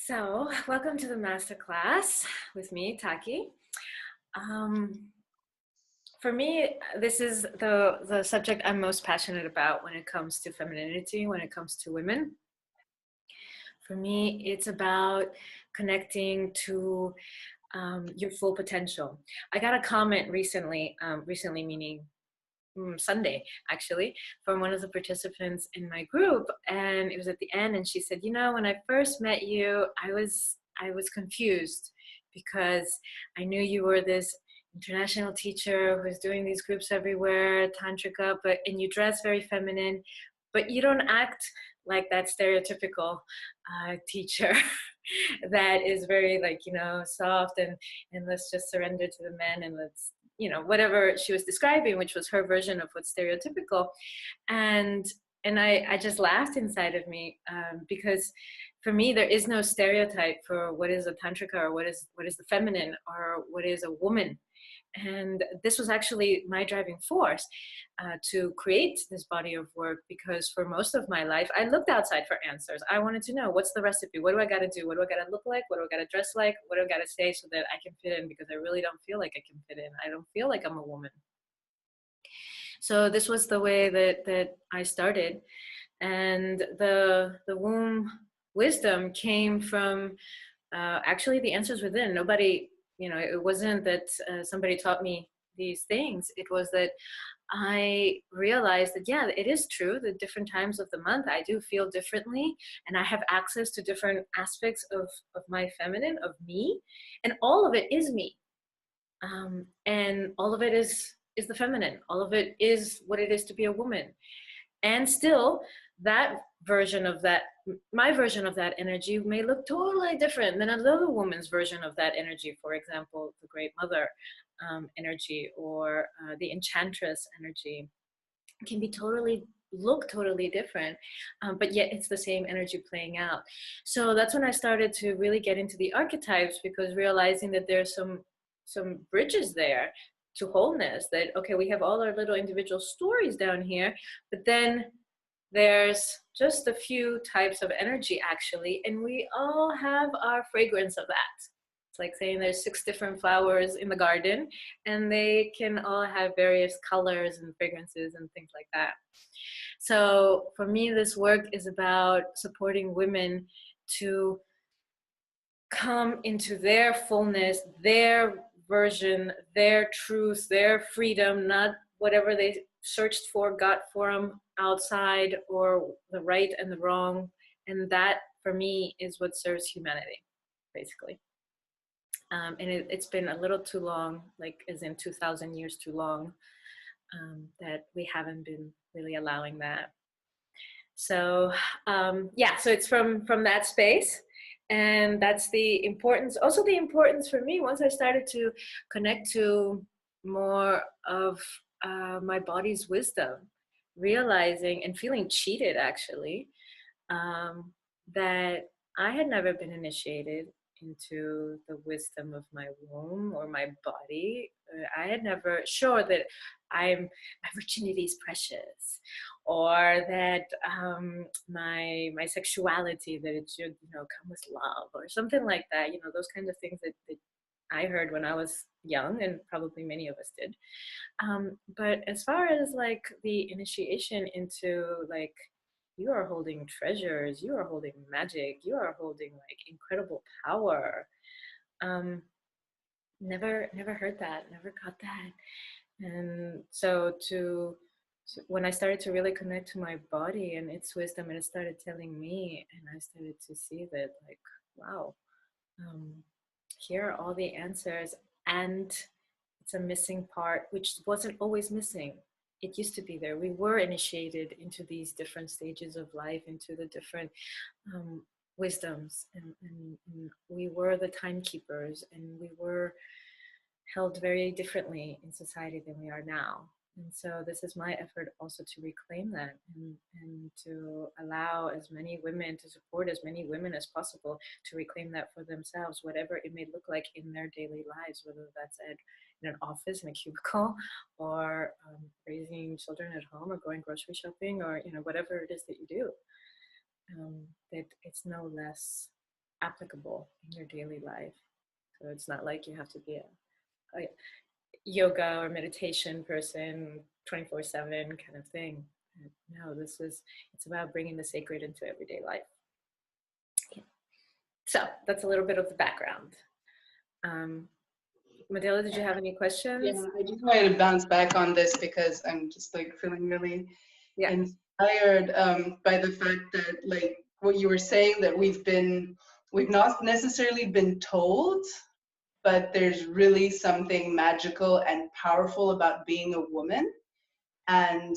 So, welcome to the masterclass with me, Taki'h. Um, for me, this is the subject I'm most passionate about when it comes to femininity, when it comes to women. For me, it's about connecting to your full potential. I got a comment recently meaning Sunday actually, from one of the participants in my group, and it was at the end, and she said, when I first met you, I was confused because I knew you were this international teacher who's doing these groups everywhere, tantrika, and you dress very feminine, but you don't act like that stereotypical teacher that is very like soft and let's just surrender to the men and let's whatever she was describing, which was her version of what's stereotypical. And and I just laughed inside of me, because for me there is no stereotype for what is a tantrika or what is the feminine or what is a woman. And this was actually my driving force to create this body of work, because for most of my life I looked outside for answers. I wanted to know, what's the recipe, what do I got to do, what do I got to look like, what do I got to dress like, what do I got to say so that I can fit in, because I really don't feel like I can fit in. I don't feel like I'm a woman. So this was the way that I started. And the womb wisdom came from actually the answers within. Nobody, it wasn't that somebody taught me these things. It was that I realized that, yeah, it is true that different times of the month I do feel differently, and I have access to different aspects of my feminine, of me, and all of it is me. And all of it is the feminine. All of it is what it is to be a woman. And still, that version of that, my version of that energy may look totally different than another woman's version of that energy. For example, the Great Mother energy, or the Enchantress energy can be look totally different, but yet it's the same energy playing out. So that's when I started to really get into the archetypes, because realizing that there's some bridges there to wholeness. That, okay, we have all our little individual stories down here, but then there's just a few types of energy actually, and we all have our fragrance of that. It's like saying there's 6 different flowers in the garden, and they can all have various colors and fragrances and things like that. So for me, this work is about supporting women to come into their fullness, their version, their truth, their freedom, not whatever they searched for, got for them outside, or the right and the wrong. And that, for me, is what serves humanity, basically. And it's been a little too long, like as in 2,000 years too long, that we haven't been really allowing that. So yeah, so it's from that space. And that's the importance, also the importance for me, once I started to connect to more of my body's wisdom, realizing and feeling cheated actually, that I had never been initiated into the wisdom of my womb or my body. I had never, sure that my virginity is precious, or that my sexuality, that it should come with love or something like that. Those kinds of things that I heard when I was young, and probably many of us did. But as far as like the initiation into like, you are holding treasures, you are holding magic, you are holding like incredible power. Um, never heard that, never got that. And so when I started to really connect to my body and its wisdom, and it started telling me, and I started to see that, like, wow, um, here are all the answers, and it's a missing part, which wasn't always missing. It used to be there. We were initiated into these different stages of life, into the different um, wisdoms, and we were the timekeepers, and we were held very differently in society than we are now. And so this is my effort also to reclaim that, and to allow as many women, to support as many women as possible to reclaim that for themselves, whatever it may look like in their daily lives, whether that's in an office, in a cubicle, or raising children at home, or going grocery shopping, or whatever it is that you do. That it's no less applicable in your daily life. So it's not like you have to be a yoga or meditation person 24/7 kind of thing. No, it's about bringing the sacred into everyday life. Yeah. So that's a little bit of the background. Matilda, did you have any questions? Yeah, I just wanted to bounce back on this because I'm just like feeling really Yeah. inspired by the fact that, like, what you were saying, that we've not necessarily been told, but there's really something magical and powerful about being a woman. And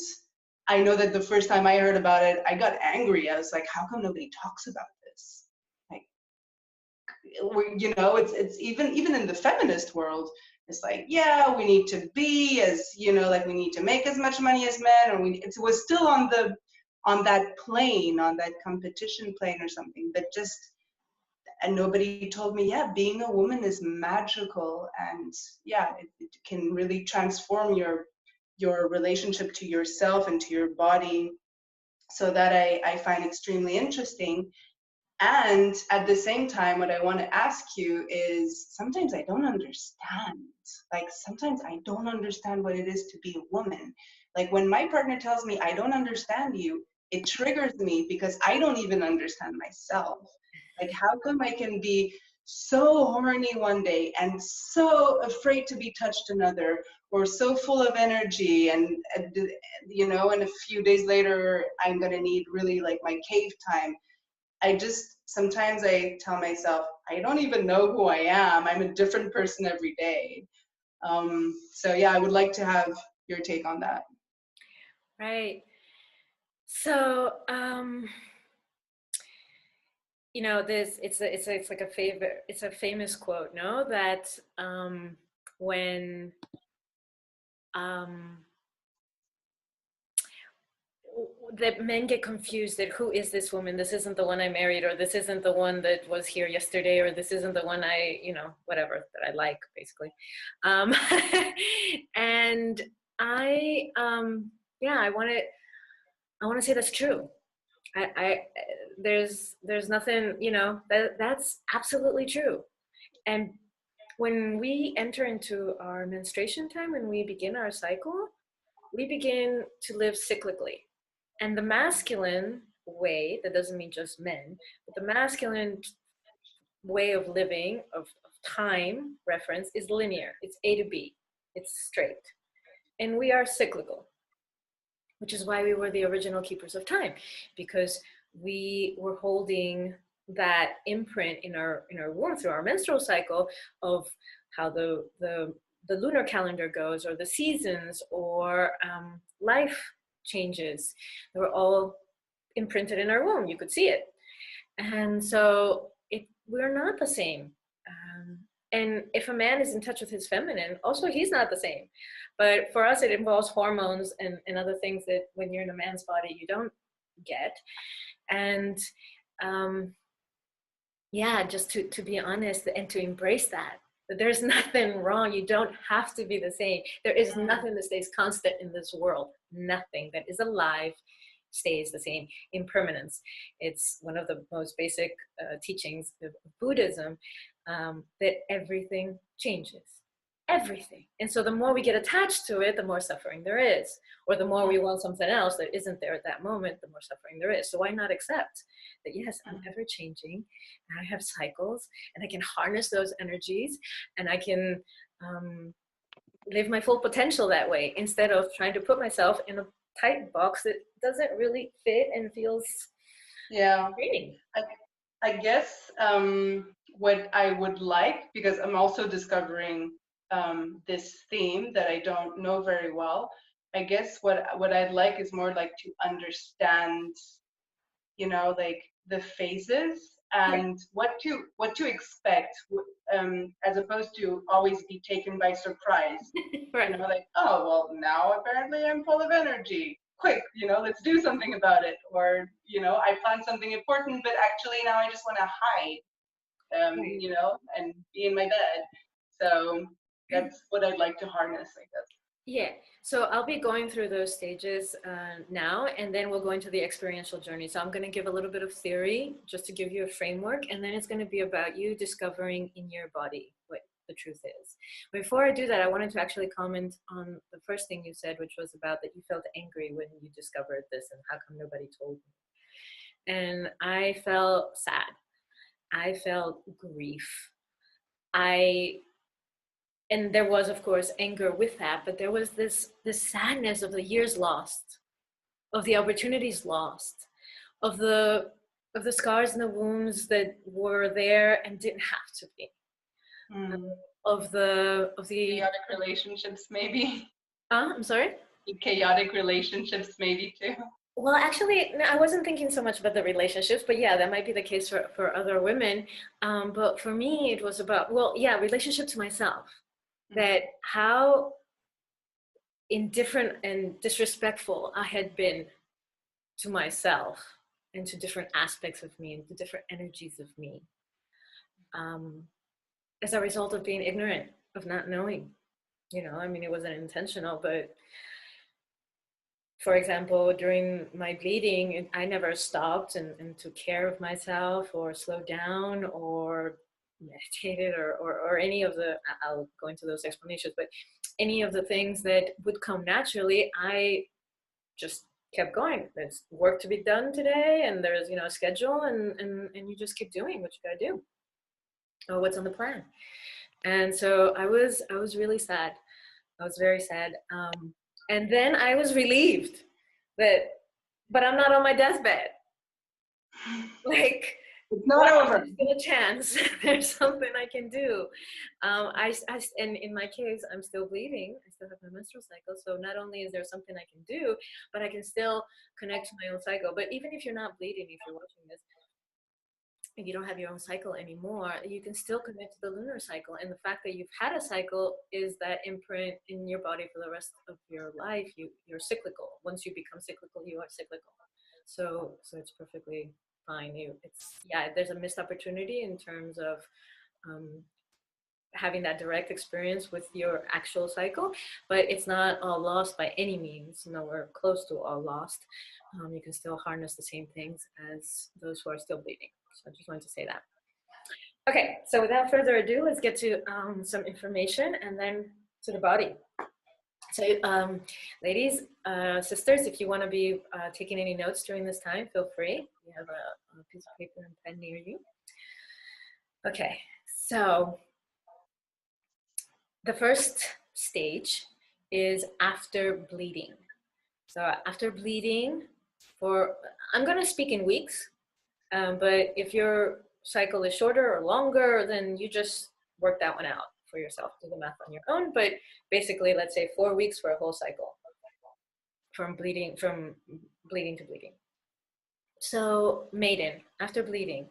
I know that the first time I heard about it, I got angry. I was like, how come nobody talks about this? Like, you know, it's even in the feminist world, it's like, yeah, we need to be as, you know, like we need to make as much money as men, or it was still on that plane, on that competition plane or something. But just, and nobody told me, yeah, being a woman is magical, and yeah, it can really transform your relationship to yourself and to your body. So that I find extremely interesting. And at the same time, what I want to ask you is, sometimes I don't understand. Like, sometimes I don't understand what it is to be a woman. Like, when my partner tells me, I don't understand you, it triggers me because I don't even understand myself. Like, how come I can be so horny one day and so afraid to be touched another, or so full of energy, and you know, and a few days later, I'm going to need really like my cave time. I just, sometimes I tell myself, I don't even know who I am. I'm a different person every day. So yeah, I would like to have your take on that. Right. So, you know, it's like it's a famous quote, no? That when that men get confused that who is this woman? This isn't the one I married, or this isn't the one that was here yesterday, or this isn't the one I, you know, whatever that I like, basically. And yeah, I want to say that's true. I there's nothing, you know, that's absolutely true. And when we enter into our menstruation time, when we begin our cycle, we begin to live cyclically. And the masculine way, that doesn't mean just men, but the masculine way of living, of time reference, is linear. It's A to B, it's straight. And we are cyclical, which is why we were the original keepers of time, because we were holding that imprint in our womb through our menstrual cycle of how the lunar calendar goes, or the seasons, or life changes. They were all imprinted in our womb. You could see it. And so we're not the same. And if a man is in touch with his feminine, also he's not the same. But for us, it involves hormones and other things that when you're in a man's body, you don't get. And yeah, just to be honest and to embrace that there's nothing wrong. You don't have to be the same. There is nothing that stays constant in this world. Nothing that is alive stays the same. Impermanence. It's one of the most basic teachings of Buddhism, that everything changes. Everything. And so the more we get attached to it, the more suffering there is. Or the more we want something else that isn't there at that moment, the more suffering there is. So why not accept that, yes, I'm ever changing, and I have cycles, and I can harness those energies, and I can live my full potential that way, instead of trying to put myself in a tight box that doesn't really fit and feels draining. I guess what I would like, because I'm also discovering this theme that I don't know very well, I guess what I'd like is more like to understand, you know, like the phases and what to expect, as opposed to always be taken by surprise. Right. You know, like, oh well, now apparently I'm full of energy. Quick, you know, let's do something about it. Or, you know, I planned something important, but actually now I just want to hide, Right. you know, and be in my bed. So that's what I'd like to harness, I guess. Yeah, so I'll be going through those stages now, and then we'll go into the experiential journey. So I'm going to give a little bit of theory just to give you a framework, and then it's going to be about you discovering in your body what the truth is. Before I do that, I wanted to actually comment on the first thing you said, which was about that you felt angry when you discovered this and how come nobody told you. And I felt sad. I felt grief. I and there was of course anger with that, but there was this sadness of the years lost, of the opportunities lost, of the scars and the wounds that were there and didn't have to be, Mm. of the Chaotic relationships, maybe. I'm sorry. Chaotic relationships, maybe too. Well, actually, no, I wasn't thinking so much about the relationships, but yeah, that might be the case for other women. But for me, it was about, well, yeah, relationship to myself. That how indifferent and disrespectful I had been to myself and to different aspects of me and to different energies of me, um, as a result of being ignorant, of not knowing. I mean, it wasn't intentional, but for example, during my bleeding, I never stopped and took care of myself or slowed down or meditated or any of the, I'll go into those explanations, but any of the things that would come naturally, I just kept going. There's work to be done today, and there's a schedule, and you just keep doing what you gotta do, or what's on the plan. And so I was really sad. I was very sad. And then I was relieved that, but I'm not on my deathbed. Like, It's not wow, over. there's still a chance. There's something I can do. And in my case, I'm still bleeding. I still have my menstrual cycle. So not only is there something I can do, but I can still connect to my own cycle. But even if you're not bleeding, if you're watching this, if you don't have your own cycle anymore, you can still connect to the lunar cycle. And the fact that you've had a cycle is that imprint in your body for the rest of your life. You're cyclical. Once you become cyclical, you are cyclical. So it's perfectly fine. There's a missed opportunity in terms of um, having that direct experience with your actual cycle, but it's not all lost by any means. Nowhere close to all lost. You can still harness the same things as those who are still bleeding. So I just wanted to say that. Okay, so without further ado, let's get to some information and then to the body. So ladies, sisters, if you want to be taking any notes during this time, feel free. You have a piece of paper and pen near you. Okay, so the first stage is after bleeding. So after bleeding, I'm going to speak in weeks, but if your cycle is shorter or longer, then you just work that one out for yourself. Do the math on your own. But basically, let's say 4 weeks for a whole cycle from bleeding to bleeding. So Maiden, after bleeding,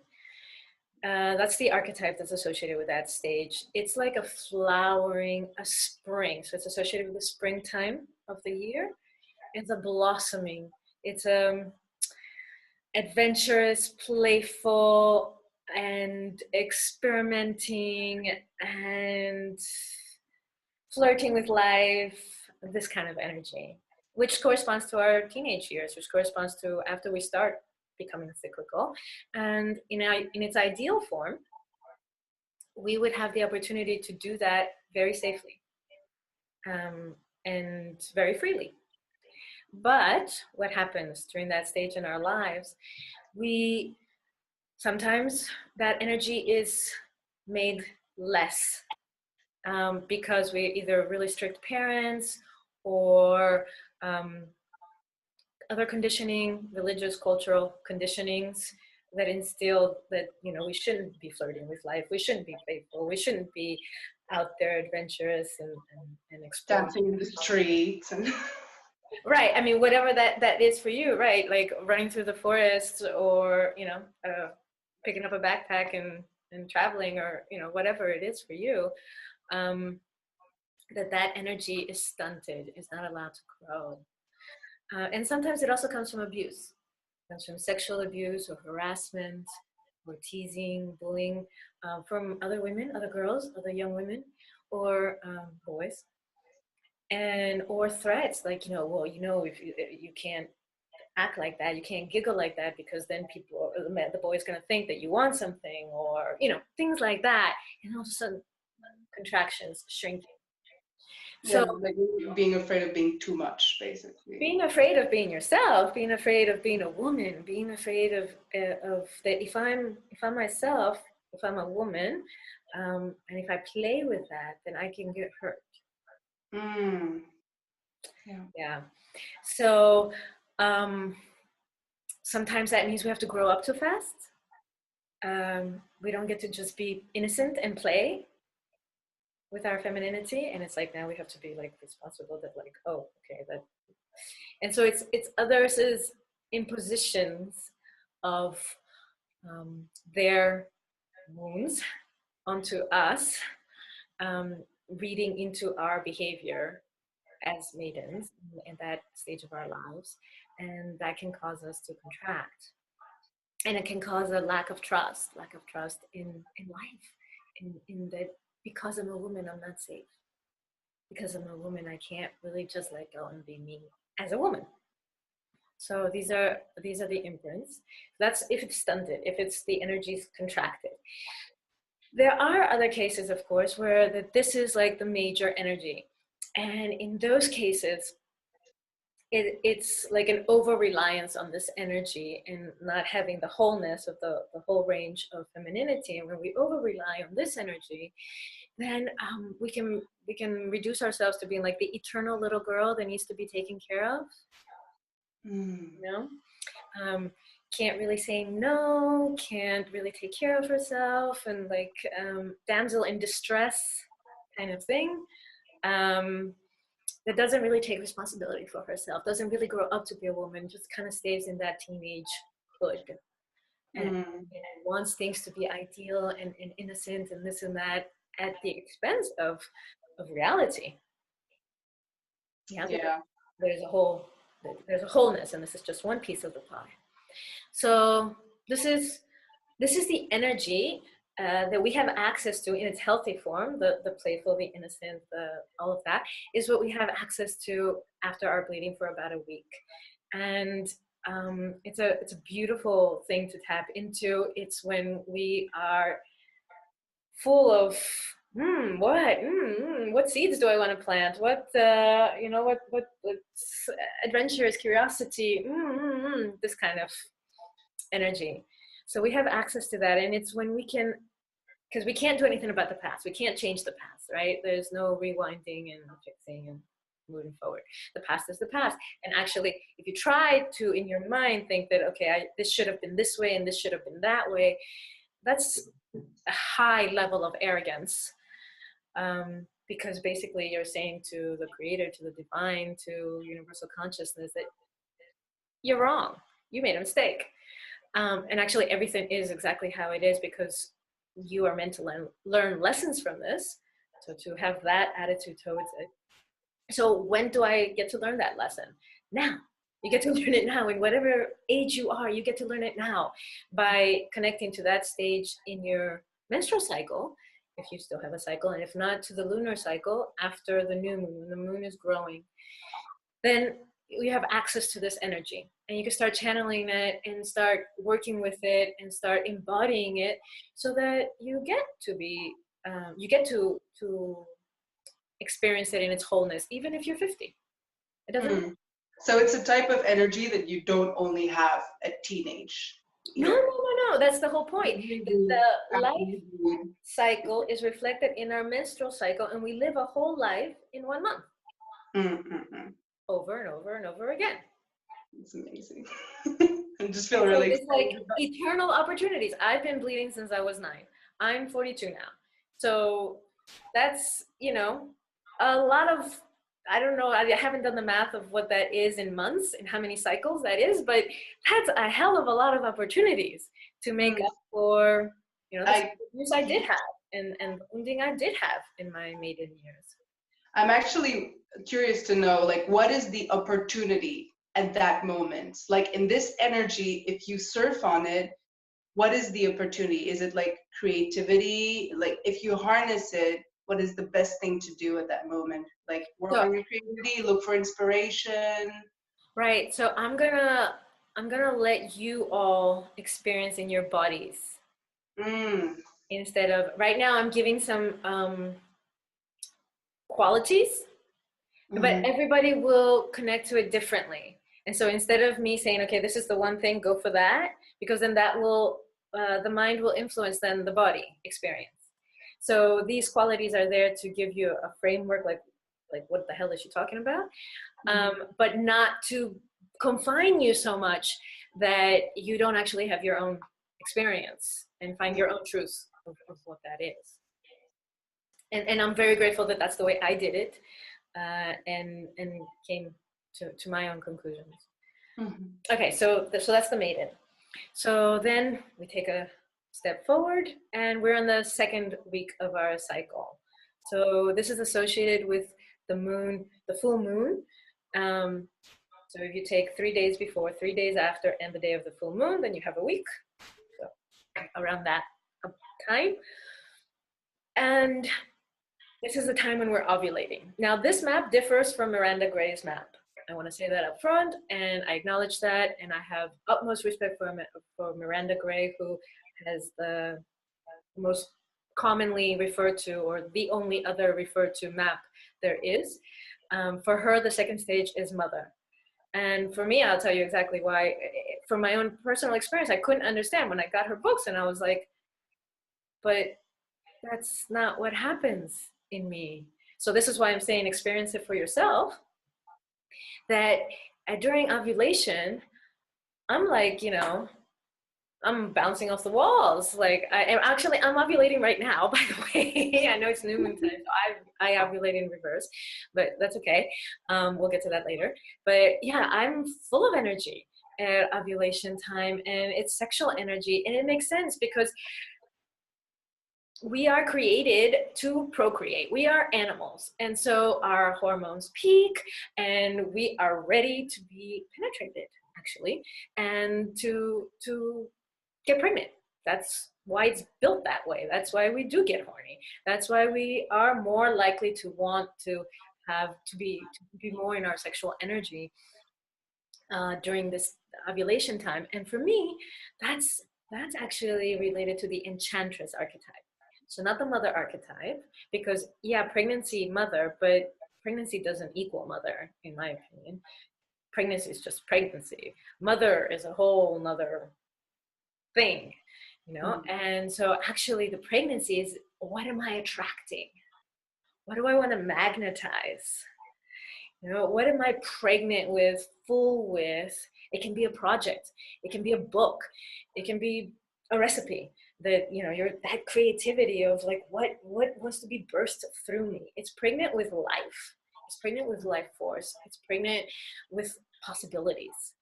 that's the archetype that's associated with that stage. It's like a flowering, a spring. So it's associated with the springtime of the year. It's a blossoming. It's adventurous, playful, and experimenting and flirting with life, this kind of energy, which corresponds to our teenage years, which corresponds to after we start becoming cyclical. And in its ideal form, we would have the opportunity to do that very safely and very freely. But what happens during that stage in our lives, sometimes that energy is made less because we either really strict parents or other conditioning, religious, cultural conditionings that instill that we shouldn't be flirting with life, we shouldn't be playful, we shouldn't be out there adventurous and exploring. Dancing in the streets and right. I mean, whatever that is for you, right? Like running through the forest, or picking up a backpack and traveling, or whatever it is for you. That energy is stunted, is not allowed to grow. And sometimes it also comes from abuse. It comes from sexual abuse or harassment or teasing, bullying from other women, other girls, other young women, or boys. and or threats like, well, if you can't act like that, you can't giggle like that, because then people, or the boy's going to think that you want something, or things like that. And all of a sudden, contractions, shrinking. So Yeah, like being afraid of being too much, basically. being afraid of being yourself, being afraid of being a woman, being afraid of that, if I'm myself, if I'm a woman, and if I play with that, then I can get hurt. Mm. Yeah. Yeah. So sometimes that means we have to grow up too fast. We don't get to just be innocent and play with our femininity, and it's like now we have to be like responsible, that like, oh, okay, that. And so it's others' impositions of their wounds onto us, reading into our behavior as maidens in that stage of our lives, and that can cause us to contract, and it can cause a lack of trust in life, in that, because I'm a woman, I'm not safe. Because I'm a woman, I can't really just let go and be me as a woman. So these are the imprints. That's if it's stunted, if it's the energy's contracted. There are other cases, of course, where this is like the major energy. And in those cases, it's like an over-reliance on this energy and not having the wholeness of the whole range of femininity. And when we over-rely on this energy, then we can reduce ourselves to being like the eternal little girl that needs to be taken care of. Can't really say no, can't really take care of herself, and like damsel in distress kind of thing, that doesn't really take responsibility for herself, doesn't really grow up to be a woman, just kind of stays in that teenagehood, and wants things to be ideal and innocent and this and that, at the expense of reality. Yeah. There's a wholeness, and this is just one piece of the pie. So this is the energy that we have access to in its healthy form, the playful, the innocent, all of that is what we have access to after our bleeding for about a week. And it's a beautiful thing to tap into. It's when we are full of what seeds do I want to plant? What adventurous curiosity, this kind of energy. So we have access to that, and it's when we can, because we can't do anything about the past. We can't change the past, right? There's no rewinding and fixing and moving forward. The past is the past. And actually, if you try to, in your mind, think that, okay, this should have been this way and this should have been that way, that's a high level of arrogance. Because basically you're saying to the creator, to the divine, to universal consciousness that you're wrong. You made a mistake. And actually everything is exactly how it is, because you are meant to learn lessons from this. So to have that attitude towards it. So when do I get to learn that lesson? Now. You get to learn it now. In whatever age you are, you get to learn it now by connecting to that stage in your menstrual cycle, if you still have a cycle, and if not, to the lunar cycle after the new moon, when the moon is growing. Then you have access to this energy, and you can start channeling it and start working with it and start embodying it, so that you get to be, you get to experience it in its wholeness, even if you're 50. It doesn't. So it's a type of energy that you don't only have at teenage. No. That's the whole point. The life cycle is reflected in our menstrual cycle, and we live a whole life in 1 month. Over and over and over again. It's amazing. I just feel really excited. It's like eternal opportunities. I've been bleeding since I was 9. I'm 42 now. So that's, a lot of, I don't know, I haven't done the math of what that is in months and how many cycles that is, but that's a hell of a lot of opportunities to make up for, the abuse I did have and the wounding I did have in my maiden years. I'm actually curious to know, like, what is the opportunity at that moment? Like, in this energy, if you surf on it, what is the opportunity? Is it like creativity? Like, if you harness it, what is the best thing to do at that moment? Like work So, on your creativity, look for inspiration. right. So I'm gonna let you all experience in your bodies Mm. instead of right now. I'm giving some qualities, but Mm-hmm. everybody will connect to it differently. And so instead of me saying, okay, this is the one thing, go for that, because then that will the mind will influence then the body experience. So these qualities are there to give you a framework, like what the hell is she talking about? But not to confine you so much that you don't actually have your own experience and find your own truth of what that is. And I'm very grateful that that's the way I did it, and came to my own conclusions. Mm-hmm. Okay, so that's the maiden. So then we take a step forward, and we're on the second week of our cycle. So this is associated with the moon, the full moon. So if you take 3 days before, 3 days after, and the day of the full moon, then you have a week. So around that time. And this is the time when we're ovulating. Now, this map differs from Miranda Gray's map. I want to say that up front, and I acknowledge that, and I have utmost respect for Miranda Gray, who has the most commonly referred to, or the only other referred to map there is. For her, the second stage is mother. And for me, I'll tell you exactly why. From my own personal experience, I couldn't understand when I got her books, and I was like, but that's not what happens in me. So this is why I'm saying experience it for yourself, that during ovulation, I'm like, I'm bouncing off the walls. Like I'm ovulating right now, by the way. I know it's new moon time, so I ovulate in reverse, but that's okay. We'll get to that later. But yeah, I'm full of energy at ovulation time, and it's sexual energy, and it makes sense because we are created to procreate. We are animals, and so our hormones peak, and we are ready to be penetrated, actually, and to get pregnant. That's why it's built that way. That's why we do get horny. That's why we are more likely to want to have to be more in our sexual energy during this ovulation time. And for me, that's actually related to the Enchantress archetype. So not the mother archetype, because yeah, pregnancy, mother, but pregnancy doesn't equal mother, in my opinion. Pregnancy is just pregnancy. Mother is a whole nother thing, And so actually the pregnancy is, what am I attracting? What do I want to magnetize? What am I pregnant with, full with? It can be a project, it can be a book, it can be a recipe that, you're that creativity of like, what wants to be burst through me. It's pregnant with life. It's pregnant with life force. It's pregnant with possibilities.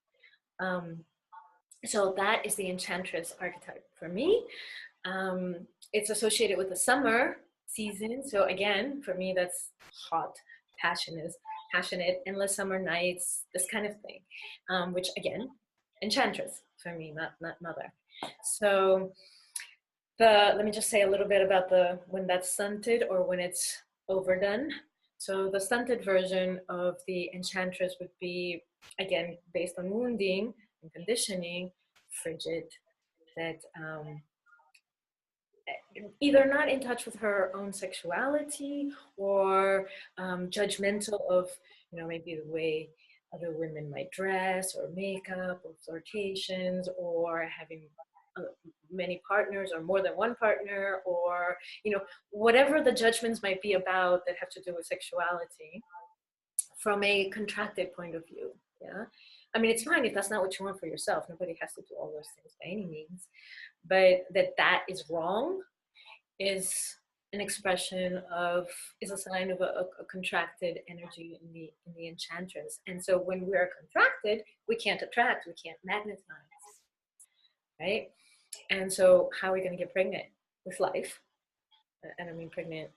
So that is the Enchantress archetype for me. It's associated with the summer season. So again, for me, that's hot, passionate, endless summer nights, this kind of thing. Which again, Enchantress for me, not mother. So let me just say a little bit about when that's stunted or when it's overdone. So the stunted version of the Enchantress would be, again, based on wounding and conditioning, frigid, that either not in touch with her own sexuality, or judgmental of, maybe the way other women might dress or makeup or flirtations, or having many partners or more than one partner, or whatever the judgments might be about that have to do with sexuality from a contracted point of view. Yeah, I mean, it's fine if that's not what you want for yourself. Nobody has to do all those things by any means, but that is wrong is an expression of, is a sign of a contracted energy in the Enchantress. And so when we're contracted, we can't attract, we can't magnetize, right? And so how are we going to get pregnant? With life. And I mean pregnant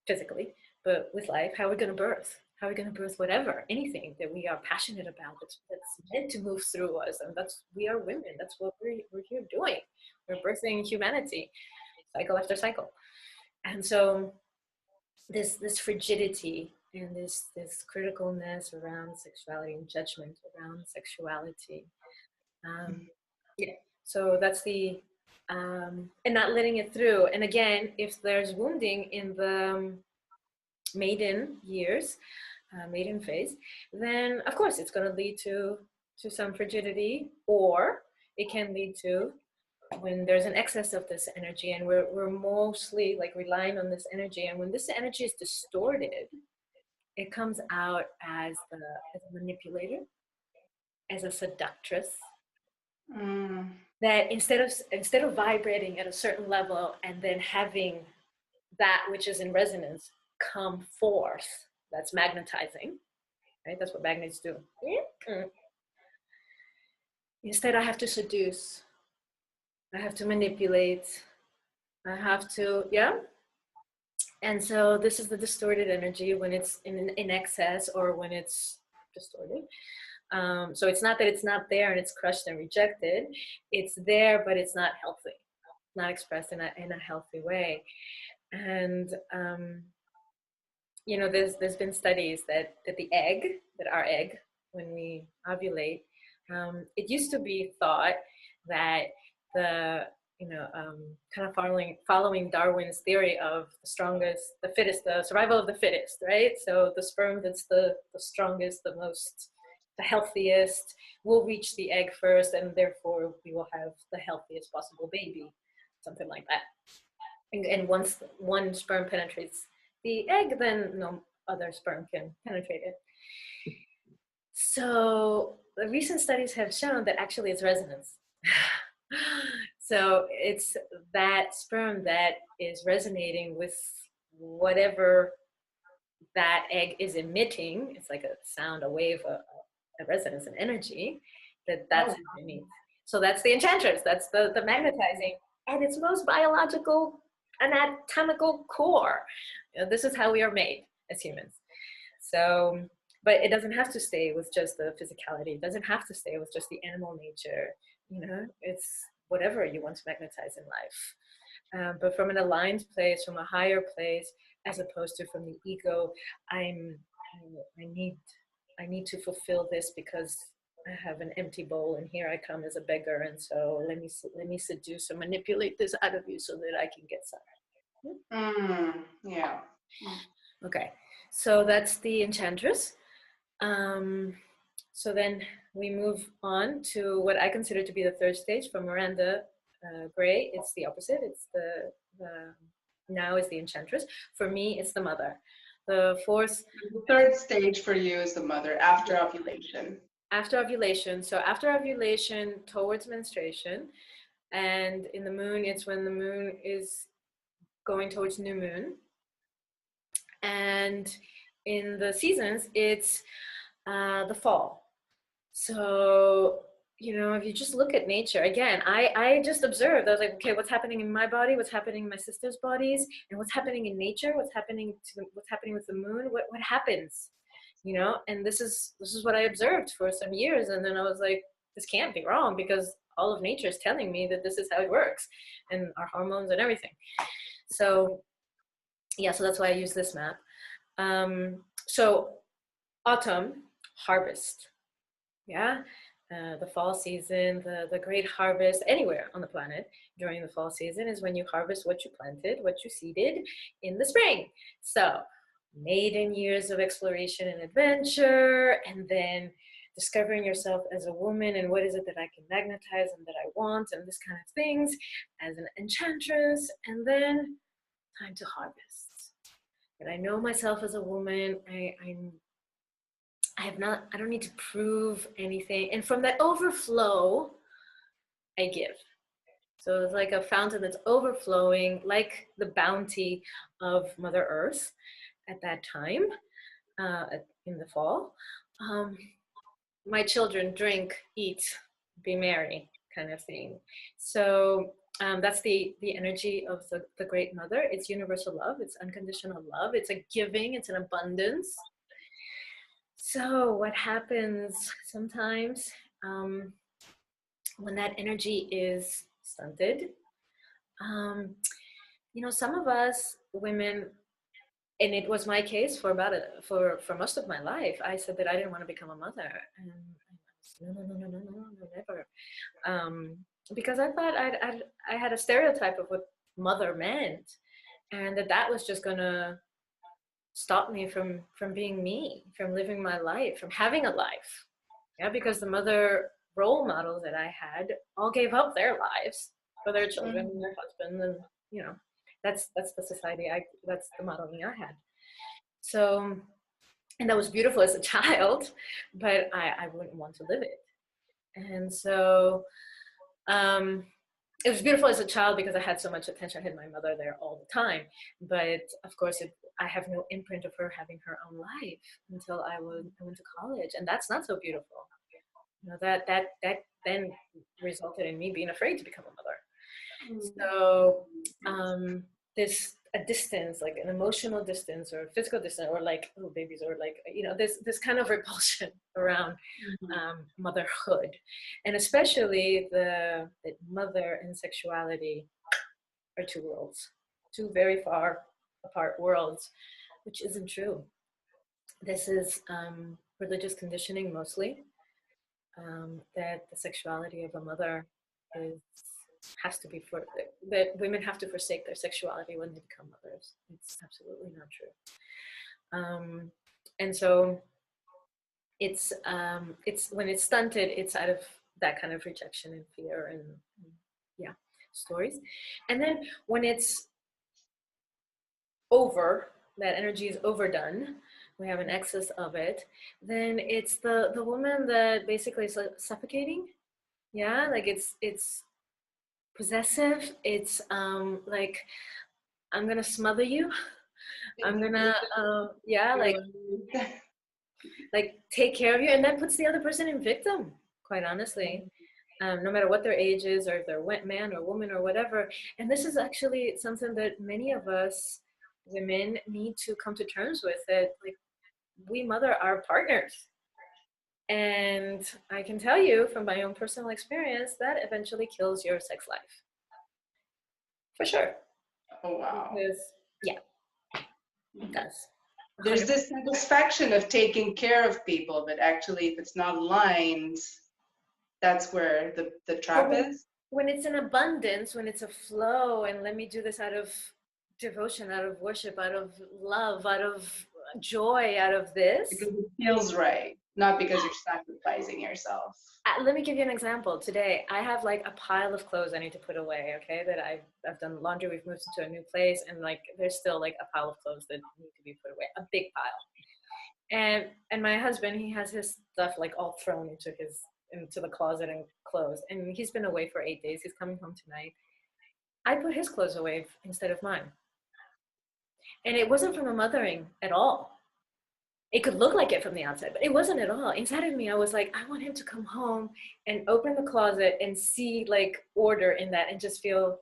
physically, but with life. How are we going to birth? How are we going to birth whatever, anything that we are passionate about, that's meant to move through us? And we are women. That's what we're here doing. We're birthing humanity, cycle after cycle. And so this frigidity and this criticalness around sexuality and judgment around sexuality. Yeah, so that's the and not letting it through. And again, if there's wounding in the maiden years, maiden phase, then of course it's going to lead to some frigidity, or it can lead to when there's an excess of this energy, and we're mostly like relying on this energy, and when this energy is distorted, it comes out as a manipulator, as a seductress, that instead of vibrating at a certain level and then having that which is in resonance come forth, that's magnetizing, right? That's what magnets do. Instead, I have to seduce, I have to manipulate, I have to, yeah. And so this is the distorted energy when it's in excess, or when it's distorted. So it's not that it's not there and it's crushed and rejected. It's there, but it's not healthy, not expressed in a healthy way. And you know, there's been studies that our egg, when we ovulate, it used to be thought that the kind of following Darwin's theory of the strongest, the fittest, the survival of the fittest, right? So the sperm that's the strongest, the healthiest will reach the egg first, and therefore we will have the healthiest possible baby, something like that. And once one sperm penetrates the egg, then no other sperm can penetrate it. So the recent studies have shown that actually it's resonance. So it's that sperm that is resonating with whatever that egg is emitting. It's like a sound, a wave, a resonance, an energy that's what it means. So that's the enchantress. That's the magnetizing at its most biological, anatomical core. You know, this is how we are made as humans. So, but it doesn't have to stay with just the physicality. It doesn't have to stay with just the animal nature. You know, it's whatever you want to magnetize in life. But from an aligned place, from a higher place, as opposed to from the ego, I need to fulfill this because I have an empty bowl and here I come as a beggar, and so let me seduce or manipulate this out of you so that I can get some. Yeah. Okay, so that's the enchantress. So then we move on to what I consider to be the third stage for Miranda Gray. It's the opposite. It's the now is the enchantress. For me, it's the mother. The third stage for you is the mother after ovulation. After ovulation. So after ovulation towards menstruation, and in the moon, it's when the moon is going towards new moon. And in the seasons, it's the fall. So, you know, if you just look at nature, again, I just observed, I was like, okay, what's happening in my body, what's happening in my sister's bodies, and what's happening in nature, what's happening with the moon, what happens, you know? And this is what I observed for some years. And then I was like, this can't be wrong, because all of nature is telling me that this is how it works, and our hormones and everything. So yeah, so that's why I use this map. So autumn, harvest. Yeah, the fall season, the great harvest anywhere on the planet during the fall season is when you harvest what you planted, what you seeded in the spring. So maiden years of exploration and adventure, and then discovering yourself as a woman and what is it that I can magnetize and that I want and this kind of things as an enchantress, and then time to harvest. And I know myself as a woman. I don't need to prove anything. And from that overflow, I give. So it's like a fountain that's overflowing, like the bounty of Mother Earth at that time, in the fall. My children drink, eat, be merry, kind of thing. So that's the energy of the Great Mother. It's universal love. It's unconditional love. It's a giving. It's an abundance. So what happens sometimes when that energy is stunted, you know, some of us women, and it was my case for for most of my life. I said that I didn't want to become a mother, and no, no, no, no, no, no, no, never, because I thought I had a stereotype of what mother meant, and that was just gonna stop me from being me, from living my life, from having a life. Yeah, because the mother role models that I had all gave up their lives for their children and their husband, and that's the society that's the modeling I had. So, and that was beautiful as a child, but I wouldn't want to live it. And so it was beautiful as a child because I had so much attention. I had my mother there all the time, but of course I have no imprint of her having her own life until I went to college, and that's not so beautiful. That then resulted in me being afraid to become a mother. So this a distance, like an emotional distance or a physical distance, or like little babies, or like this kind of repulsion around motherhood, and especially that mother and sexuality are two worlds, two very far apart worlds, which isn't true. This is religious conditioning mostly, that the sexuality of a mother has to be that women have to forsake their sexuality when they become mothers. It's absolutely not true. And so it's when it's stunted, it's out of that kind of rejection and fear and stories. And then when it's over, that energy is overdone, we have an excess of it, then it's the woman that basically is suffocating. Yeah, like it's possessive. It's like, I'm gonna smother you. I'm gonna like take care of you, and that puts the other person in victim, quite honestly. No matter what their age is, or if they're man or woman or whatever. And this is actually something that many of us women need to come to terms with, that like we mother our partners. And I can tell you from my own personal experience that eventually kills your sex life. For sure. Oh, wow. Because, yeah, it does. There's this satisfaction of taking care of people, but actually if it's not aligned, that's where the trap is. When it's in abundance, when it's a flow, and let me do this out of devotion, out of worship, out of love, out of joy, out of this. Because it feels right, not because you're sacrificing yourself. Let me give you an example. Today, I have like a pile of clothes I need to put away, okay, that I've done laundry, we've moved into a new place, and like there's still like a pile of clothes that need to be put away, a big pile. And my husband, he has his stuff like all thrown into the closet and closed, and he's been away for 8 days. He's coming home tonight. I put his clothes away instead of mine. And it wasn't from a mothering at all. It could look like it from the outside, but it wasn't at all. Inside of me, I was like, I want him to come home and open the closet and see like order in that, and just feel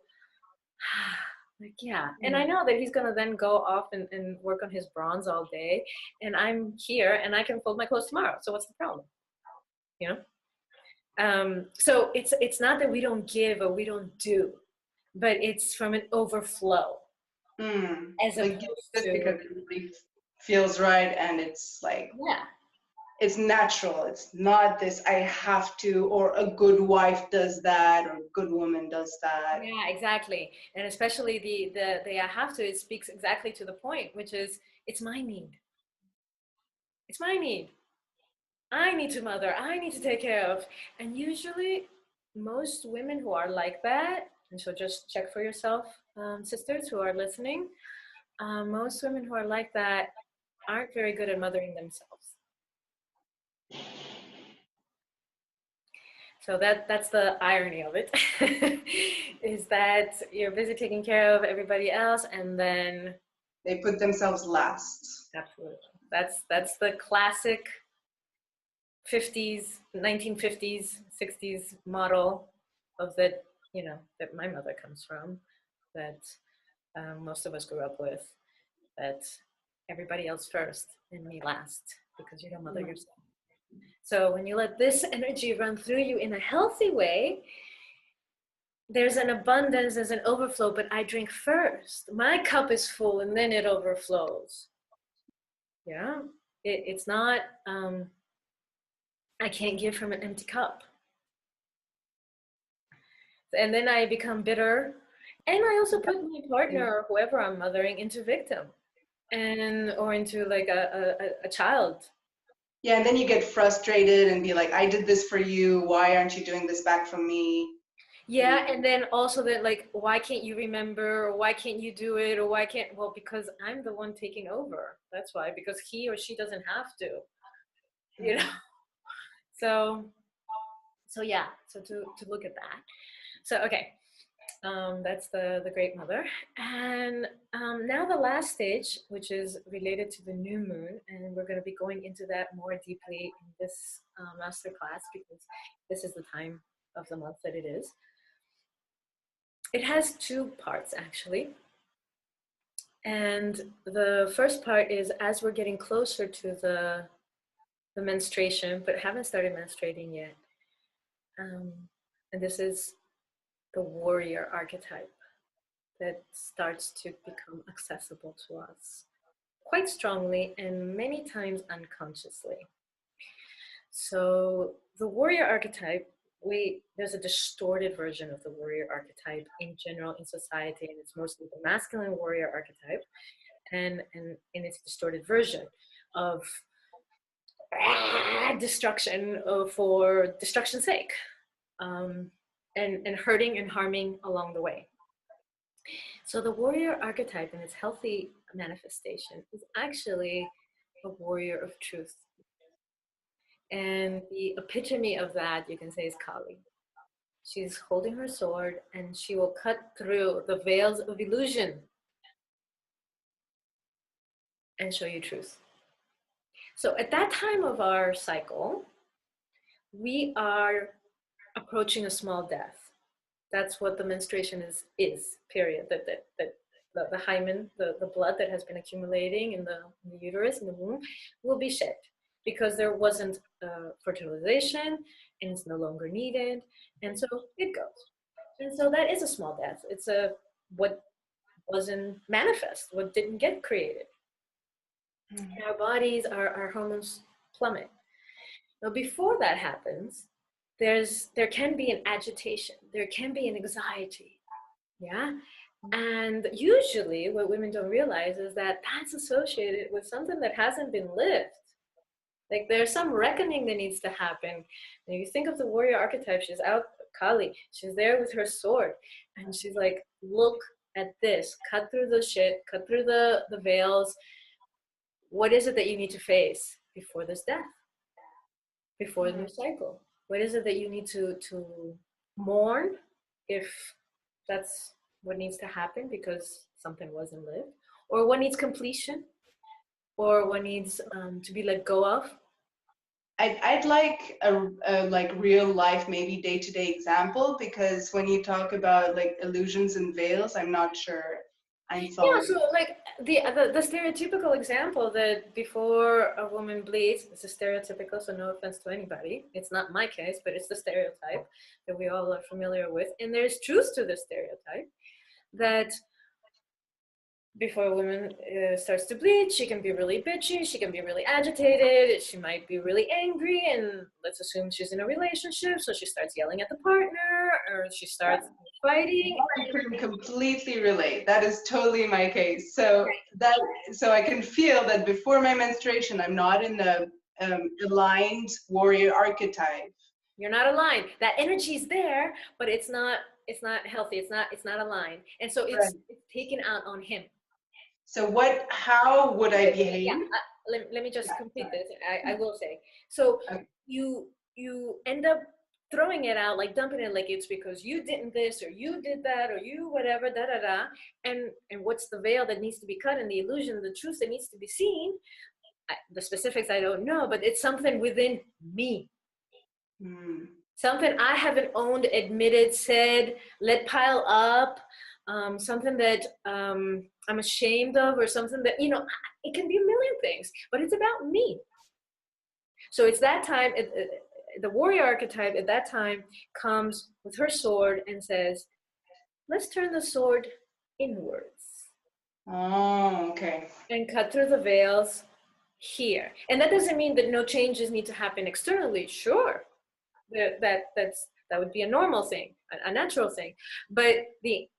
like, yeah. And I know that he's gonna then go off and work on his bronze all day, and I'm here and I can fold my clothes tomorrow. So what's the problem? You know? So it's not that we don't give or we don't do, but it's from an overflow. As like just because it really feels right, and it's like, yeah, it's natural. It's not this I have to, or a good wife does that, or a good woman does that. Yeah, exactly. And especially the I have to, it speaks exactly to the point, which is it's my need. It's my need. I need to mother. I need to take care of. And usually most women who are like that, and so just check for yourself, sisters who are listening, most women who are like that aren't very good at mothering themselves. So that's the irony of it, is that you're busy taking care of everybody else, and then they put themselves last. Absolutely. That's the classic 1950s, 60s model of that, that my mother comes from, that most of us grew up with, that everybody else first and me last, because you don't mother yourself. So when you let this energy run through you in a healthy way, there's an abundance, there's an overflow, but I drink first. My cup is full and then it overflows. Yeah, it's not, I can't give from an empty cup. And then I become bitter. And I also put my partner or whoever I'm mothering into victim, and or into like a child. Yeah, and then you get frustrated and be like, I did this for you. Why aren't you doing this back for me? Yeah, and then also that, like, why can't you remember, or why can't you do it, or why can't, well, because I'm the one taking over. That's why, because he or she doesn't have to, you know. So yeah, so to look at that. So okay, that's the great mother. And now the last stage, which is related to the new moon, and we're going to be going into that more deeply in this master class, because this is the time of the month that it is. It has two parts actually. And the first part is as we're getting closer to the menstruation, but haven't started menstruating yet. And this is the warrior archetype that starts to become accessible to us quite strongly and many times unconsciously. So the warrior archetype, there's a distorted version of the warrior archetype in general in society, and it's mostly the masculine warrior archetype, and in its distorted version of destruction for destruction's sake, and hurting and harming along the way. So the warrior archetype in its healthy manifestation is actually a warrior of truth. And the epitome of that, you can say, is Kali. She's holding her sword and she will cut through the veils of illusion and show you truth. So at that time of our cycle, we are approaching a small death. That's what the menstruation is period. That the hymen, the blood that has been accumulating in the uterus, in the womb, will be shed because there wasn't fertilization and it's no longer needed. And so it goes. And so that is a small death. It's what wasn't manifest, what didn't get created. Mm-hmm. Our bodies, our hormones plummet. Now, before that happens, there can be an agitation, there can be an anxiety, yeah? And usually what women don't realize is that that's associated with something that hasn't been lived. Like there's some reckoning that needs to happen. And you think of the warrior archetype, she's out, Kali, she's there with her sword, and she's like, look at this, cut through the shit, cut through the veils. What is it that you need to face before this death? Before the new cycle? What is it that you need to mourn, if that's what needs to happen because something wasn't lived? Or what needs completion? Or what needs to be let go of? I'd like a like real life, maybe day-to-day example, because when you talk about like illusions and veils, I'm not sure I'm following. Yeah, so like the stereotypical example that before a woman bleeds, it's a stereotypical, so no offense to anybody. It's not my case, but it's the stereotype that we all are familiar with. And there's truth to the stereotype that before a woman starts to bleed, she can be really bitchy, she can be really agitated, she might be really angry, and let's assume she's in a relationship, so she starts yelling at the partner, or she starts fighting. I can completely relate. That is totally my case. So I can feel that before my menstruation, I'm not in the aligned warrior archetype. You're not aligned. That energy is there, but it's not healthy. It's not aligned, and so it's taken out on him. So how would I behave? Yeah, let me just complete this. I will say. So you end up throwing it out, like dumping it, like it's because you didn't this or you did that or you whatever, da da da. And what's the veil that needs to be cut, and the illusion, the truth that needs to be seen? The specifics I don't know, but it's something within me. Something I haven't owned, admitted, said, let pile up. Something that I'm ashamed of, or something that, it can be a million things, but it's about me. So it's that time, the warrior archetype at that time comes with her sword and says, let's turn the sword inwards. Oh, okay. And cut through the veils here. And that doesn't mean that no changes need to happen externally. Sure, that would be a normal thing, a natural thing. But the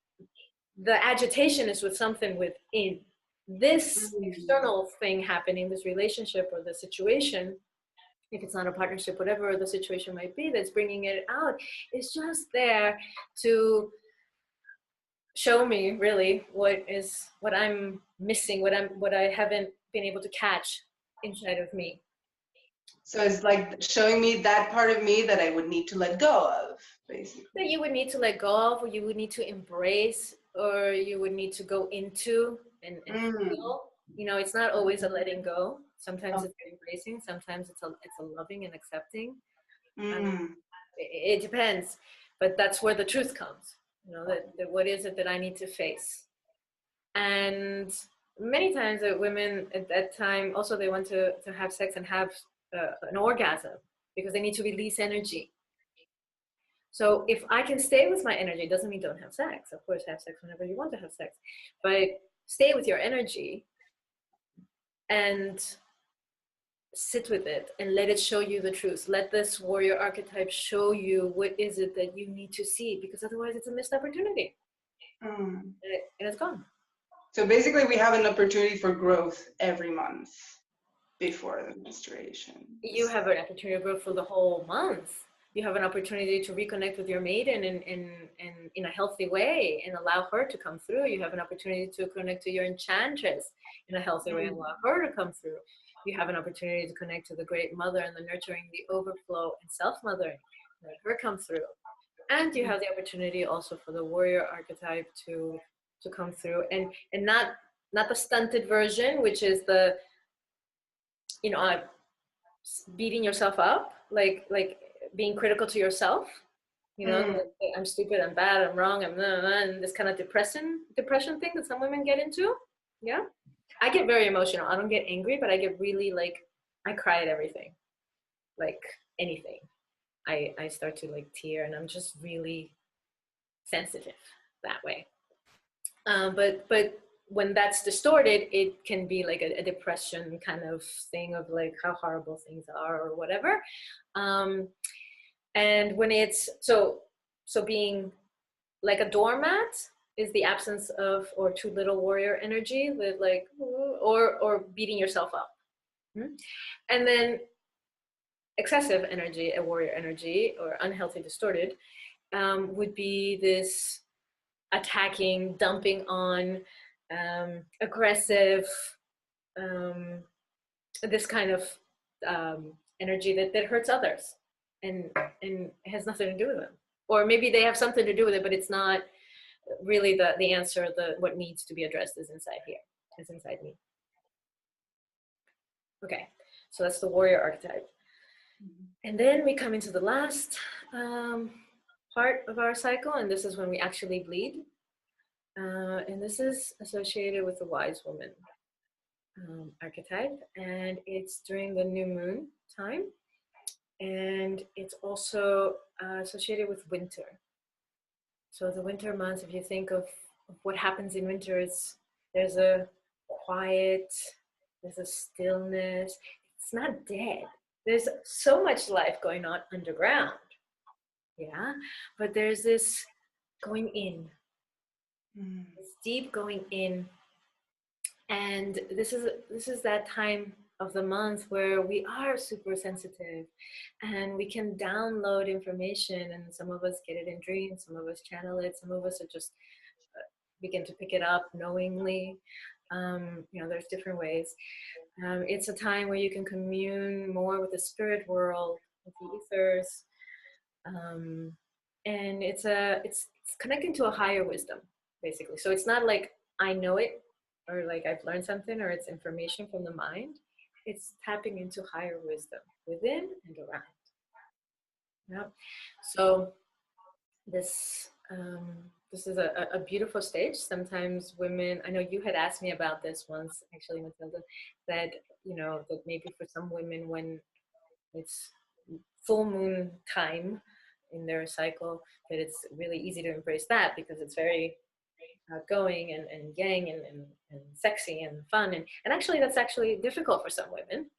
agitation is with something within. This external thing happening, this relationship or the situation, if it's not a partnership, whatever the situation might be that's bringing it out, is just there to show me really what I'm missing, what I haven't been able to catch inside of me. So it's like showing me that part of me that I would need to let go of, basically. That you would need to let go of, or you would need to embrace, or you would need to go into and feel. You know, it's not always a letting go. Sometimes it's embracing. Sometimes it's a loving and accepting. It depends, but that's where the truth comes. You know, that what is it that I need to face? And many times women at that time also they want to have sex and have an orgasm because they need to release energy. So if I can stay with my energy, doesn't mean don't have sex. Of course, have sex whenever you want to have sex, but stay with your energy and sit with it and let it show you the truth. Let this warrior archetype show you what is it that you need to see, because otherwise it's a missed opportunity and it's gone. So basically we have an opportunity for growth every month before the menstruation. You have an opportunity to grow for the whole month. You have an opportunity to reconnect with your maiden in a healthy way and allow her to come through. You have an opportunity to connect to your enchantress in a healthy way and allow her to come through. You have an opportunity to connect to the great mother and the nurturing, the overflow and self-mothering. Let her come through. And you have the opportunity also for the warrior archetype to come through, and not the stunted version, which is the, you know, beating yourself up, like being critical to yourself, you know, I'm stupid, I'm bad, I'm wrong, I'm blah, blah, blah, and this kind of depression thing that some women get into. Yeah, I get very emotional. I don't get angry, but I get really like, I cry at everything, like anything. I start to like tear, and I'm just really sensitive that way. But when that's distorted, it can be like a depression kind of thing of like how horrible things are or whatever. And when it's so being like a doormat is the absence of, or too little warrior energy with like, or beating yourself up. And then excessive energy, a warrior energy, or unhealthy, distorted, would be this attacking, dumping on, aggressive, this kind of energy that hurts others and has nothing to do with them. Or maybe they have something to do with it, but it's not really the answer. What needs to be addressed is inside here. It's inside me. Okay, so that's the warrior archetype. And then we come into the last part of our cycle, and this is when we actually bleed. And this is associated with the wise woman archetype, and it's during the new moon time, and it's also associated with winter. So the winter months, if you think of what happens in winter, there's a quiet, there's a stillness. It's not dead. There's so much life going on underground, yeah, but there's this going in, this deep going in. And this is that time of the month where we are super sensitive and we can download information, and some of us get it in dreams, some of us channel it, some of us are just begin to pick it up knowingly. You know, there's different ways. It's a time where you can commune more with the spirit world, with the ethers, and it's connecting to a higher wisdom, basically. So it's not like I know it, or like I've learned something, or it's information from the mind. It's tapping into higher wisdom within and around. Yeah. So this is a beautiful stage. Sometimes women, I know you had asked me about this once, actually, Matilda, that, you know, that maybe for some women when it's full moon time in their cycle, that it's really easy to embrace that because it's very outgoing and yang and sexy and fun. And actually, that's actually difficult for some women.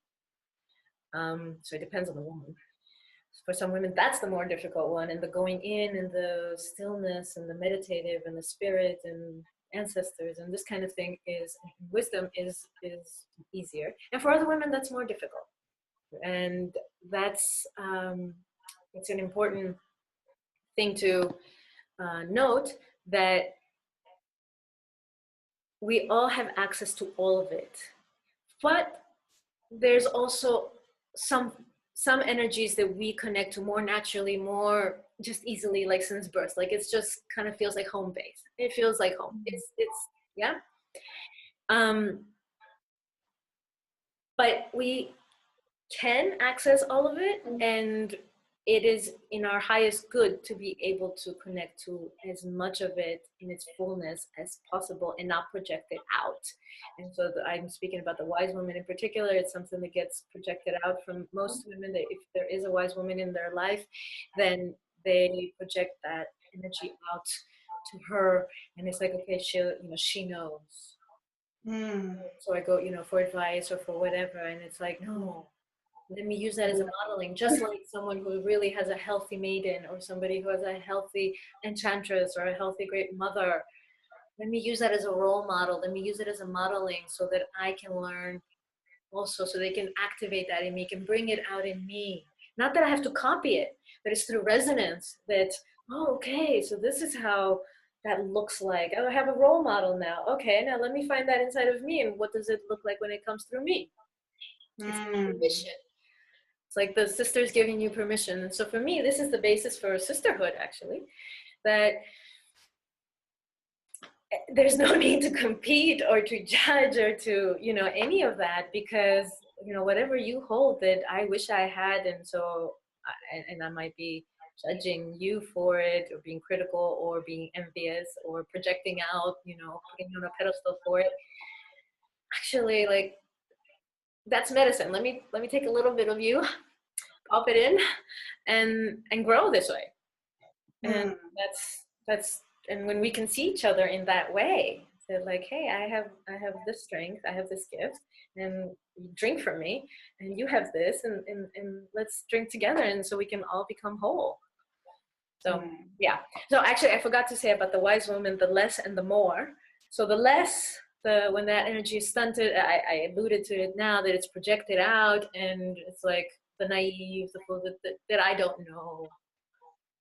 So it depends on the woman. For some women, that's the more difficult one. And the going in and the stillness and the meditative and the spirit and ancestors and this kind of thing is wisdom is easier. And for other women, that's more difficult. And that's it's an important thing to note, that we all have access to all of it, but there's also some energies that we connect to more naturally, more just easily, like since birth. Like it's just kind of feels like home base. It feels like home. It's yeah. But we can access all of it, and it is in our highest good to be able to connect to as much of it in its fullness as possible and not project it out. And so I'm speaking about the wise woman in particular. It's something that gets projected out from most women, that if there is a wise woman in their life, then they project that energy out to her, and it's like, okay, she knows. So I go, for advice or for whatever, and it's like, no, let me use that as a modeling, just like someone who really has a healthy maiden, or somebody who has a healthy enchantress or a healthy great mother. Let me use that as a role model. Let me use it as a modeling so that I can learn also, so they can activate that in me, can bring it out in me. Not that I have to copy it, but it's through resonance that, oh, okay, so this is how that looks like. Oh, I have a role model now. Okay, now let me find that inside of me, and what does it look like when it comes through me? It's permission. It's like the sisters giving you permission. And so for me, this is the basis for sisterhood, actually, that there's no need to compete or to judge or to, any of that, because, whatever you hold that I wish I had, and so, and I might be judging you for it, or being critical, or being envious, or projecting out, putting you on a pedestal for it. Actually, like, that's medicine. Let me take a little bit of you, pop it in, and grow this way. And that's and when we can see each other in that way, so like, hey, I have this strength, I have this gift, and you drink from me, and you have this, and let's drink together, and so we can all become whole. So yeah. So actually, I forgot to say about the wise woman, the less and the more. So the less, when that energy is stunted, I alluded to it now, that it's projected out, and it's like the naive, the fool that I don't know,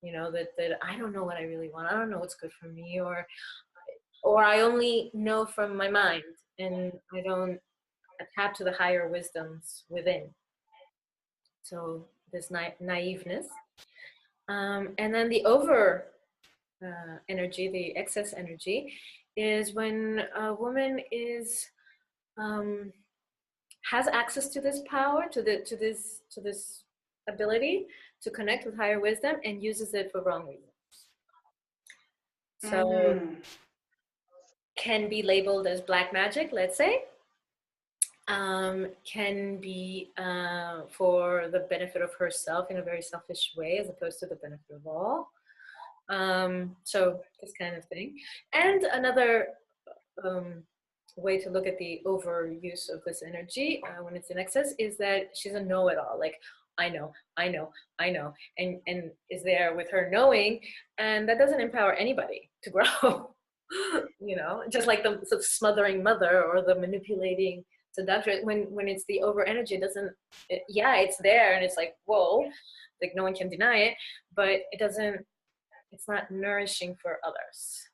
that I don't know what I really want. I don't know what's good for me, or I only know from my mind, and I don't tap to the higher wisdoms within. So this naiveness. And then the over energy, the excess energy, is when a woman has access to this power, to this ability to connect with higher wisdom, and uses it for wrong reasons. So can be labeled as black magic, let's say. Can be for the benefit of herself in a very selfish way, as opposed to the benefit of all. So this kind of thing. And another way to look at the overuse of this energy when it's in excess is that she's a know-it-all. Like, I know, and is there with her knowing, and that doesn't empower anybody to grow. Just like the smothering mother or the manipulating seductress. When it's the over energy, it's there, and it's like, whoa, like no one can deny it, but it's not nourishing for others.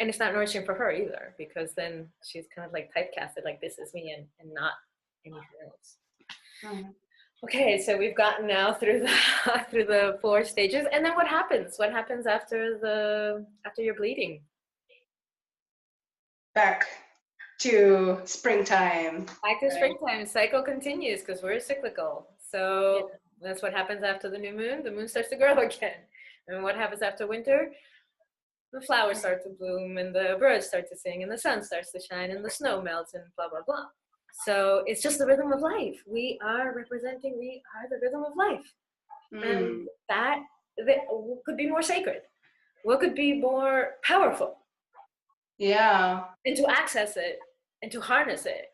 And it's not nourishing for her either, because then she's kind of like typecasted, like, this is me and not anything else. Okay, so we've gotten now through the 4 stages, and then what happens? What happens after you're bleeding? Back to springtime. Back to springtime. Cycle continues, because we're cyclical. So that's what happens after the new moon. The moon starts to grow again. And what happens after winter? The flowers start to bloom, and the birds start to sing, and the sun starts to shine, and the snow melts, and blah, blah, blah. So it's just the rhythm of life. We are the rhythm of life. And that could be more sacred. what could be more powerful? Yeah. And to access it and to harness it.